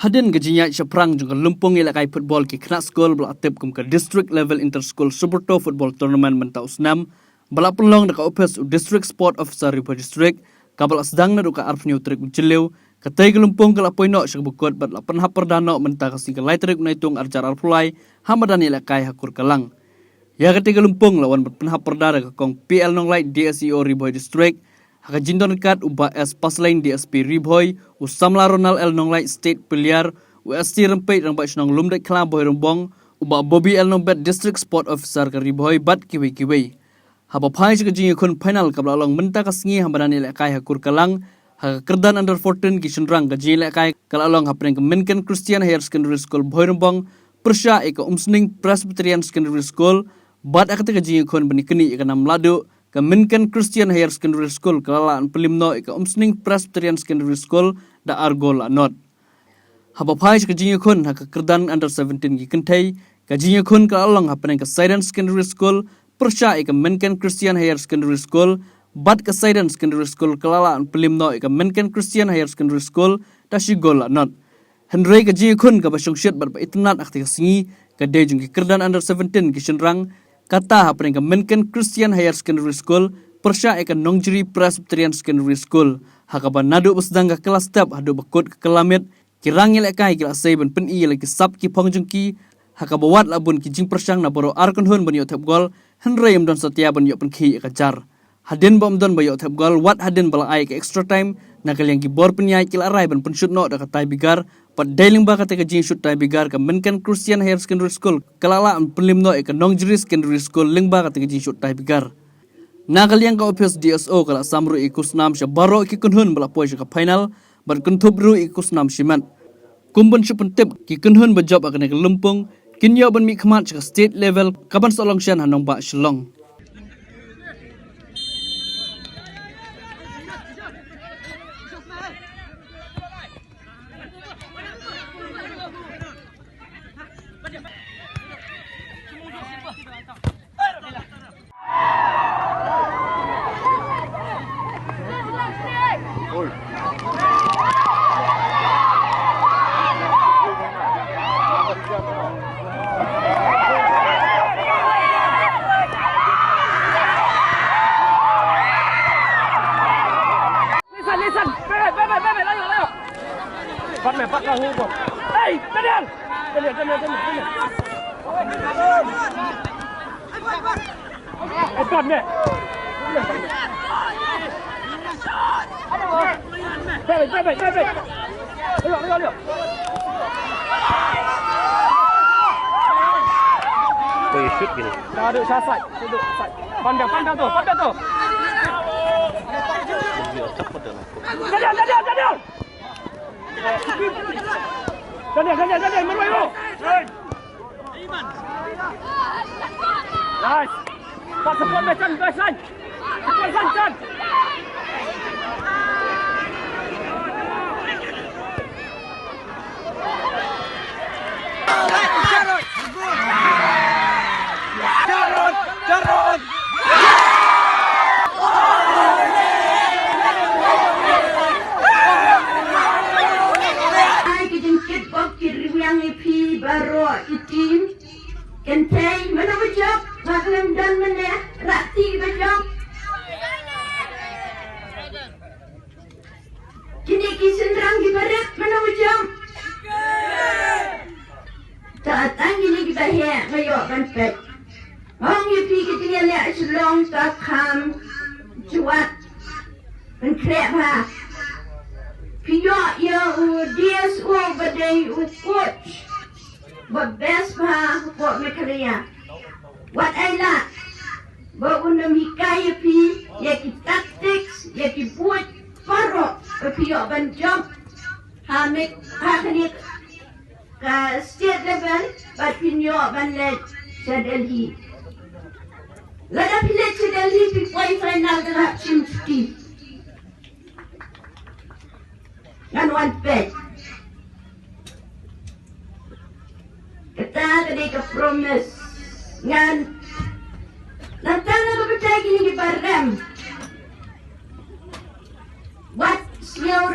Hadin gajinya seprang juga Lympung Ialehkai football ki kena skol bela atip kum ke district level inter school Subroto football tournament mentau senam bela pelong dekat office district sport officer Bhoi district kabel sedang na dekat arf new trik jeleu katai ke Lympung ke lapoi nok syak bukut bat lapan hap perdana mentah kasih ke trik naitung arjar arfulai hamadan Ialehkai hakur kelang ya ketika Lympung lawan berpenhap perdana ke kong PL nong light DSEO Bhoi district haka jindon kat uba S paslain DSP Bhoi usamla Ronald L nonglai state piliar UST rempet rang bach nong lumdek kla Bhoi rombong uba Bobby L nong bet district sport officer ke Bhoi bat kiwi haba phai ke jing kun final kabla long menta kasngi hambadan Ialehkai hakur kalang haka kerdan under 14 ki rang ke jing Ialehkai kala long hapren ke Minken Christian Higher Secondary School Bhoi rombong persya eka umsning Presbyterian Secondary School bat akata ke jing kun benikeni eka nam ladu ke Minken Christian Higher Secondary School kelalaan pelimno ika umsning Presbyterian Secondary School da argol anot. Haba phai ke jinga kun haka kerdan under 17 ki kentai ke jinga kun kelalong hapen ke Sidon Secondary School persya ika Minken Christian Higher Secondary School bat ke Sidon Secondary School kelalaan pelimno ika Minken Christian Higher Secondary School da sigol anot. Henry ke jinga kun ke basong syet bat itnat akti singi ke dejung ki kerdan under 17 ki senrang kata hapen ke Minken Christian Higher Secondary School persya eka Nongjeri Presbyterian Secondary School hakaban nadu besdang ke kelas step hadu bekut ke kelamit kirang Ialehkai kila sei ben peni lagi sab ki pongjungki hakabawat labun ki jing persyang na boro arkon hun ben yo tep gol henry don setia ben yo penki eka jar hadin bom don bayo tep gol wat hadin bala ai ke extra time nakal yang ki bor penyai kila rai ben penshut no da katai bigar pat dailing ba kata ke jing shoot tai bigar ke Minken Christian Higher Secondary School kelala penlimno eka Nongjeri Secondary School lingba kata ke jing shoot tai bigar nakal yang ka office DSO kala samru ikus nam sya baro ki kunhun bala poi ka final bar kuntubru ikus nam siman kumbun syupentip ki kunhun bejob akan ke Lympung kinyo ban mi khmat ka state level kaban solong syan hanong ba shlong Bắt mẹ bắt ra hú một. Ê, chân liền. Ê, còn nè. Về. Được. Wih, shoot gini. Được xa sạch. Pan đeo tuh. Cepet dah. Chân Ganyan, maruay mo! Nice! Support me, Chan! Support Chan! Jarod! Baro itim kentai mana bejok maklam dan mana rati bejok kini kisendrang di barat mana bejok datang ini kita he ngayo kan pet hong yupi kita le aslong ta kham juat ben krep ha piyo ya dias o badai o coach but best pa for my career. What I like, but unam hikaya pi, yaki tactics, yaki buat paro, pi ban jump, ha kani ka state level, but pinyo ban let sa Delhi. Lada pilet sa Delhi pi final na chim Steve. Nan one pet. Kita tadi ke promise ngan nantana ko percaya gini di barem what slow